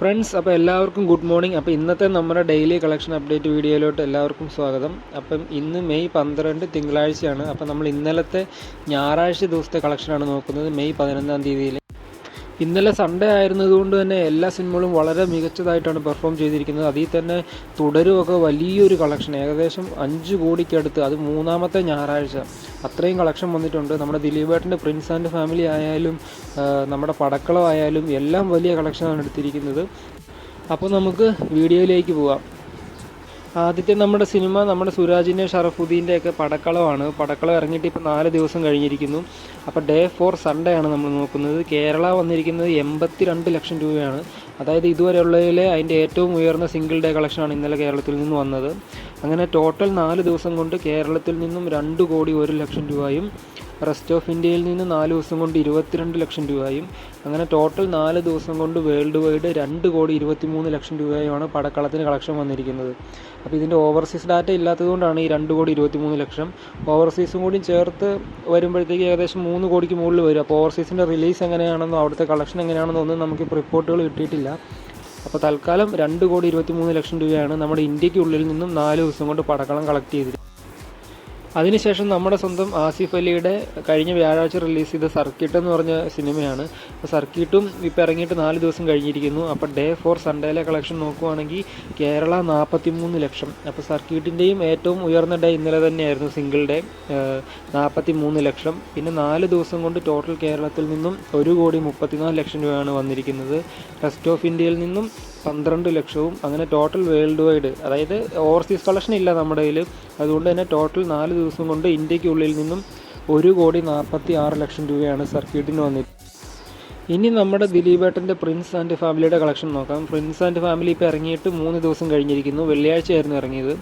Friends, അപ്പോൾ എല്ലാവർക്കും good morning. അപ്പോൾ ഇന്നത്തെ നമ്മുടെ ഡെയിലി കളക്ഷൻ അപ്ഡേറ്റ് വീഡിയോയിലോട്ട് എല്ലാവർക്കും സ്വാഗതം. അപ്പം ഇന്ന് മെയ് 12 തിങ്കളാഴ്ചയാണ്. അപ്പോൾ നമ്മൾ ഇന്നലത്തെ ഞായറാഴ്ച ദിവസത്തെ കളക്ഷനാണ് നോക്കുന്നത്. മെയ് 11 തീയതിയിൽ ഇന്നലെ സൺഡേ ആയിരുന്നതുകൊണ്ട് തന്നെ എല്ലാ സിനിമകളും വളരെ മികച്ചതായിട്ടാണ് പെർഫോം ചെയ്തിരിക്കുന്നത്. അതിൽ തന്നെ തുടരുമൊക്കെ വലിയൊരു കളക്ഷൻ, ഏകദേശം 5 കോടിക്കടുത്ത്, അത് മൂന്നാമത്തെ ഞായറാഴ്ച അത്രയും കളക്ഷൻ വന്നിട്ടുണ്ട്. നമ്മുടെ ദിലീപേട്ടൻ്റെ പ്രിൻസ് ആൻഡ് ഫാമിലി ആയാലും നമ്മുടെ പടക്കളം ആയാലും എല്ലാം വലിയ കളക്ഷനാണ് എടുത്തിരിക്കുന്നത്. അപ്പോൾ നമുക്ക് വീഡിയോയിലേക്ക് പോവാം. ആദ്യത്തെ നമ്മുടെ സിനിമ നമ്മുടെ സുരാജിൻ്റെ ഷറഫുദ്ദീൻ്റെയൊക്കെ പടക്കളമാണ്. പടക്കളം ഇറങ്ങിയിട്ട് ഇപ്പോൾ 4 ദിവസം കഴിഞ്ഞിരിക്കുന്നു. അപ്പോൾ ഡേ 4 സൺഡേ ആണ് നമ്മൾ നോക്കുന്നത്. കേരള വന്നിരിക്കുന്നത് 82 ലക്ഷം രൂപയാണ്. അതായത് ഇതുവരെയുള്ളതിലെ അതിൻ്റെ ഏറ്റവും ഉയർന്ന സിംഗിൾ ഡേ കളക്ഷനാണ് ഇന്നലെ കേരളത്തിൽ നിന്ന് വന്നത്. അങ്ങനെ ടോട്ടൽ 4 ദിവസം കൊണ്ട് കേരളത്തിൽ നിന്നും 2 കോടി 1 ലക്ഷം രൂപയും റെസ്റ്റ് ഓഫ് ഇന്ത്യയിൽ നിന്ന് 4 ദിവസം കൊണ്ട് 22 ലക്ഷം രൂപയും, അങ്ങനെ ടോട്ടൽ 4 ദിവസം കൊണ്ട് വേൾഡ് വൈഡ് 2 കോടി 23 ലക്ഷം രൂപയുമാണ് പടക്കളത്തിന് കളക്ഷൻ വന്നിരിക്കുന്നത്. അപ്പോൾ ഇതിൻ്റെ ഓവർസീസ് ഡാറ്റ ഇല്ലാത്തതുകൊണ്ടാണ് ഈ 2 കോടി 23 ലക്ഷം. ഓവർസീസും കൂടി ചേർത്ത് വരുമ്പോഴത്തേക്ക് ഏകദേശം 3 കോടിക്ക് മുകളിൽ വരും. അപ്പോൾ ഓവർസീസിൻ്റെ റിലീസ് എങ്ങനെയാണെന്നോ അവിടുത്തെ കളക്ഷൻ എങ്ങനെയാണെന്നോ ഒന്നും നമുക്കിപ്പോൾ റിപ്പോർട്ടുകൾ കിട്ടിയിട്ടില്ല. അപ്പോൾ തൽക്കാലം 2 കോടി 23 ലക്ഷം രൂപയാണ് നമ്മുടെ ഇന്ത്യക്കുള്ളിൽ നിന്നും 4 ദിവസം കൊണ്ട് പടക്കളം കളക്ട് ചെയ്തിരിക്കുന്നത്. അതിനുശേഷം നമ്മുടെ സ്വന്തം ആസിഫ് അലിയുടെ കഴിഞ്ഞ വ്യാഴാഴ്ച റിലീസ് ചെയ്ത സർക്കിട്ട് എന്ന് പറഞ്ഞ സിനിമയാണ്. അപ്പോൾ സർക്കിട്ടും ഇപ്പോൾ ഇറങ്ങിയിട്ട് 4 ദിവസം കഴിഞ്ഞിരിക്കുന്നു. അപ്പോൾ ഡേ 4 സൺഡേയിലെ കളക്ഷൻ നോക്കുവാണെങ്കിൽ കേരള 43 ലക്ഷം. അപ്പോൾ സർക്കിട്ടിൻ്റെയും ഏറ്റവും ഉയർന്ന ഡേ ഇന്നലെ തന്നെയായിരുന്നു, സിംഗിൾ ഡേ 43 ലക്ഷം. പിന്നെ 4 ദിവസം കൊണ്ട് ടോട്ടൽ കേരളത്തിൽ നിന്നും 1 കോടി 34 ലക്ഷം രൂപയാണ് വന്നിരിക്കുന്നത്. റെസ്റ്റ് ഓഫ് ഇന്ത്യയിൽ നിന്നും 12 ലക്ഷവും, അങ്ങനെ ടോട്ടൽ വേൾഡ് വൈഡ്, അതായത് ഓവർസീസ് കളക്ഷൻ ഇല്ല നമ്മുടെ കയ്യിൽ. അതുകൊണ്ട് തന്നെ ടോട്ടൽ 4 ദിവസം കൊണ്ട് ഇന്ത്യക്കുള്ളിൽ നിന്നും 1 കോടി 46 ലക്ഷം രൂപയാണ് സർക്യൂട്ടിന് വന്നിരിക്കുന്നത്. ഇനി നമ്മുടെ ദിലീപേട്ടൻ്റെ പ്രിൻസ് ആൻഡ് ഫാമിലിയുടെ കളക്ഷൻ നോക്കാം. പ്രിൻസ് ആൻഡ് ഫാമിലി ഇപ്പോൾ ഇറങ്ങിയിട്ട് 3 ദിവസം കഴിഞ്ഞിരിക്കുന്നു. വെള്ളിയാഴ്ചയായിരുന്നു ഇറങ്ങിയത്.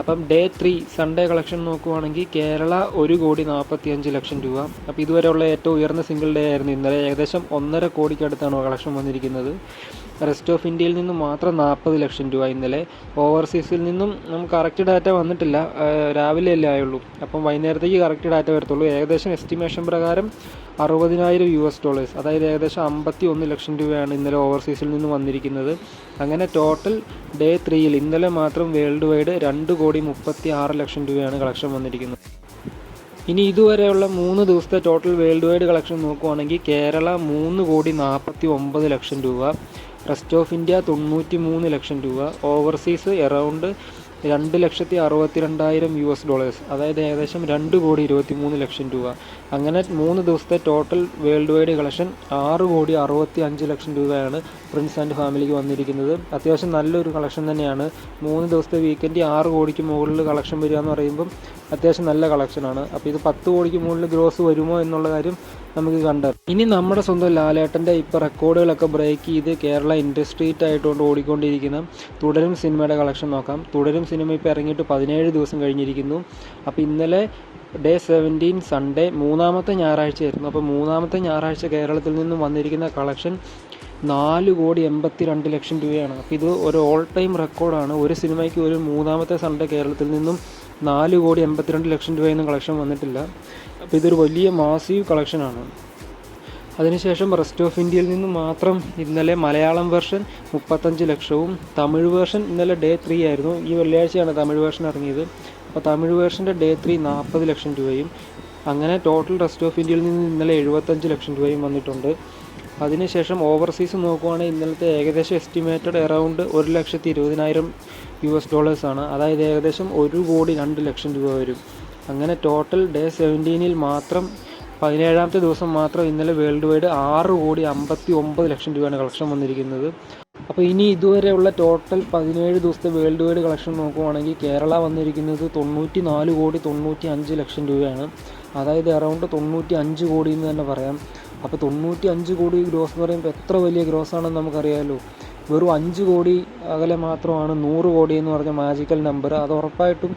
അപ്പം ഡേ 3 സൺഡേ കളക്ഷൻ നോക്കുവാണെങ്കിൽ കേരള 1 കോടി 45 ലക്ഷം രൂപ. അപ്പോൾ ഇതുവരെയുള്ള ഏറ്റവും ഉയർന്ന സിംഗിൾ ഡേ ആയിരുന്നു ഇന്നലെ. ഏകദേശം 1.5 കോടിക്കടുത്താണ് കളക്ഷൻ വന്നിരിക്കുന്നത്. റെസ്റ്റ് ഓഫ് ഇന്ത്യയിൽ നിന്നും മാത്രം 40 ലക്ഷം രൂപ ഇന്നലെ. ഓവർസീസിൽ നിന്നും നമുക്ക് കറക്റ്റ് ഡാറ്റ വന്നിട്ടില്ല, രാവിലെ അല്ലേ ആയുള്ളൂ. അപ്പം വൈകുന്നേരത്തേക്ക് കറക്റ്റ് ഡാറ്റ വരത്തുള്ളൂ. ഏകദേശം എസ്റ്റിമേഷൻ പ്രകാരം $60,000, അതായത് ഏകദേശം 51 ലക്ഷം രൂപയാണ് ഇന്നലെ ഓവർസീസിൽ നിന്ന് വന്നിരിക്കുന്നത്. അങ്ങനെ ടോട്ടൽ ഡേ 3യിൽ ഇന്നലെ മാത്രം വേൾഡ് വൈഡ് 2 കോടി 36 ലക്ഷം രൂപയാണ് കളക്ഷൻ വന്നിരിക്കുന്നത്. ഇനി ഇതുവരെയുള്ള 3 ദിവസത്തെ ടോട്ടൽ വേൾഡ് വൈഡ് കളക്ഷൻ നോക്കുവാണെങ്കിൽ കേരള 3 കോടി 49 ലക്ഷം രൂപ, റെസ്റ്റ് ഓഫ് ഇന്ത്യ 93 ലക്ഷം രൂപ, ഓവർസീസ് എറൗണ്ട് $2,62,000, അതായത് ഏകദേശം 2 കോടി 23 ലക്ഷം രൂപ. അങ്ങനെ 3 ദിവസത്തെ ടോട്ടൽ വേൾഡ് വൈഡ് കളക്ഷൻ 6 കോടി 65 ലക്ഷം രൂപയാണ് പ്രിൻസ് ആൻഡ് ഫാമിലിക്ക് വന്നിരിക്കുന്നത്. അത്യാവശ്യം നല്ലൊരു കളക്ഷൻ തന്നെയാണ്. 3 ദിവസത്തെ വീക്കെൻഡ് 6 കോടിക്ക് മുകളിൽ കളക്ഷൻ വരിക എന്ന് പറയുമ്പം അത്യാവശ്യം നല്ല കളക്ഷനാണ്. അപ്പോൾ ഇത് 10 കോടിക്ക് മുകളിൽ ഗ്രോസ് വരുമോ എന്നുള്ള കാര്യം നമുക്ക് കണ്ടത്. ഇനി നമ്മുടെ സ്വന്തം ലാലേട്ടൻ്റെ ഇപ്പോൾ റെക്കോർഡുകളൊക്കെ ബ്രേക്ക് ചെയ്ത് കേരള ഇൻഡസ്ട്രി ആയിട്ടുകൊണ്ട് ഓടിക്കൊണ്ടിരിക്കുന്ന തുടരും സിനിമയുടെ കളക്ഷൻ നോക്കാം. തുടരും സിനിമ ഇപ്പോൾ ഇറങ്ങിയിട്ട് 17 ദിവസം കഴിഞ്ഞിരിക്കുന്നു. അപ്പോൾ ഇന്നലെ ഡേ 17 സൺഡേ, മൂന്നാമത്തെ ഞായറാഴ്ചയായിരുന്നു. അപ്പോൾ മൂന്നാമത്തെ ഞായറാഴ്ച കേരളത്തിൽ നിന്നും വന്നിരിക്കുന്ന കളക്ഷൻ 4 കോടി 82 ലക്ഷം രൂപയാണ്. അപ്പോൾ ഇത് ഒരു ഓൾ ടൈം റെക്കോർഡാണ്. ഒരു സിനിമയ്ക്ക് ഒരു മൂന്നാമത്തെ സൺഡേ കേരളത്തിൽ നിന്നും 4 കോടി 82 ലക്ഷം രൂപയൊന്നും കളക്ഷൻ വന്നിട്ടില്ല. അപ്പോൾ ഇതൊരു വലിയ മാസീവ് കളക്ഷനാണ്. അതിനുശേഷം റെസ്റ്റ് ഓഫ് ഇന്ത്യയിൽ നിന്ന് മാത്രം ഇന്നലെ മലയാളം വേർഷൻ 35 ലക്ഷവും, തമിഴ് വേർഷൻ ഇന്നലെ ഡേ 3 ആയിരുന്നു. ഈ വെള്ളിയാഴ്ചയാണ് തമിഴ് വേർഷൻ ഇറങ്ങിയത്. അപ്പോൾ തമിഴ് വേർഷൻ്റെ ഡേ 3 40 ലക്ഷം രൂപയും, അങ്ങനെ ടോട്ടൽ റെസ്റ്റ് ഓഫ് ഇന്ത്യയിൽ നിന്ന് ഇന്നലെ 75 ലക്ഷം രൂപയും വന്നിട്ടുണ്ട്. അതിനുശേഷം ഓവർസീസ് നോക്കുവാണെങ്കിൽ ഇന്നലത്തെ ഏകദേശം എസ്റ്റിമേറ്റഡ് എറൗണ്ട് $1,20,000 ആണ്. അതായത് ഏകദേശം 1 കോടി 2 ലക്ഷം രൂപ വരും. അങ്ങനെ ടോട്ടൽ ഡേ 17 മാത്രം 17ാമത്തെ ദിവസം മാത്രം ഇന്നലെ വേൾഡ് വൈഡ് 6 കോടി 59 ലക്ഷം രൂപയാണ് കളക്ഷൻ വന്നിരിക്കുന്നത്. അപ്പോൾ ഇനി ഇതുവരെയുള്ള ടോട്ടൽ 17 ദിവസത്തെ വേൾഡ് വൈഡ് കളക്ഷൻ നോക്കുവാണെങ്കിൽ കേരള വന്നിരിക്കുന്നത് 94 കോടി 95 ലക്ഷം രൂപയാണ്. അതായത് അറൗണ്ട് 95 കോടി എന്ന് തന്നെ പറയാം. അപ്പോൾ 95 കോടി ഗ്രോസ് എന്ന് പറയുമ്പോൾ എത്ര വലിയ ഗ്രോസ് ആണെന്ന് നമുക്കറിയാമല്ലോ. വെറും 5 കോടി അകലെ മാത്രമാണ് 100 കോടി എന്ന് പറഞ്ഞ മാജിക്കൽ നമ്പർ. അത് ഉറപ്പായിട്ടും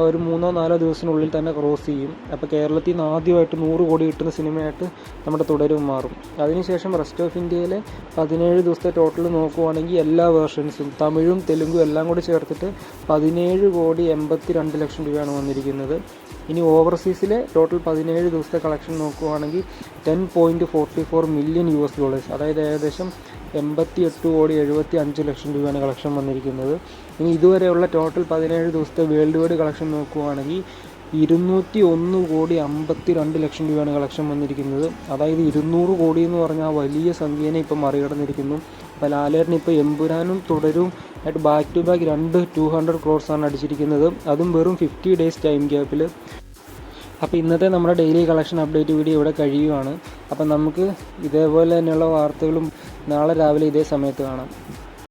ഒരു 3-4 ദിവസത്തിനുള്ളിൽ തന്നെ ക്രോസ് ചെയ്യും. അപ്പോൾ കേരളത്തിൽ നിന്ന് ആദ്യമായിട്ട് 100 കോടി കിട്ടുന്ന സിനിമയായിട്ട് നമ്മുടെ തുടരും മാറും. അതിനുശേഷം റെസ്റ്റ് ഓഫ് ഇന്ത്യയിലെ 17 ദിവസത്തെ ടോട്ടൽ നോക്കുവാണെങ്കിൽ എല്ലാ വേർഷൻസും തമിഴും തെലുങ്കും എല്ലാം കൂടി ചേർത്തിട്ട് 17 കോടി 82 ലക്ഷം രൂപയാണ് വന്നിരിക്കുന്നത്. ഇനി ഓവർസീസിലെ ടോട്ടൽ 17 ദിവസത്തെ കളക്ഷൻ നോക്കുവാണെങ്കിൽ $10.44 മില്യൺ, അതായത് ഏകദേശം 88,75,00,000 രൂപയാണ് കളക്ഷൻ വന്നിരിക്കുന്നത്. ഇനി ഇതുവരെയുള്ള ടോട്ടൽ 17 ദിവസത്തെ വേൾഡ് വൈഡ് കളക്ഷൻ നോക്കുകയാണെങ്കിൽ 201,52,00,000 രൂപയാണ് കളക്ഷൻ വന്നിരിക്കുന്നത്. അതായത് 200 കോടി എന്ന് പറഞ്ഞാൽ വലിയ സംഖ്യേനെ ഇപ്പോൾ മറികടന്നിരിക്കുന്നു. അപ്പോൾ ലാലേട്ടൻ ഇപ്പോൾ എമ്പുരാനും തുടരും ആയിട്ട് ബാക്ക് ടു ബാക്ക് 200 crores അടിച്ചിരിക്കുന്നത്, അതും വെറും 50 days ടൈം ഗ്യാപ്പിൽ. അപ്പോൾ ഇന്നത്തെ നമ്മുടെ ഡെയിലി കളക്ഷൻ അപ്ഡേറ്റ് വീഡിയോ ഇവിടെ കഴിയുകയാണ്. അപ്പം നമുക്ക് ഇതേപോലെ തന്നെയുള്ള വാർത്തകളും നാളെ രാവിലെ ഇതേ സമയത്ത് കാണാം.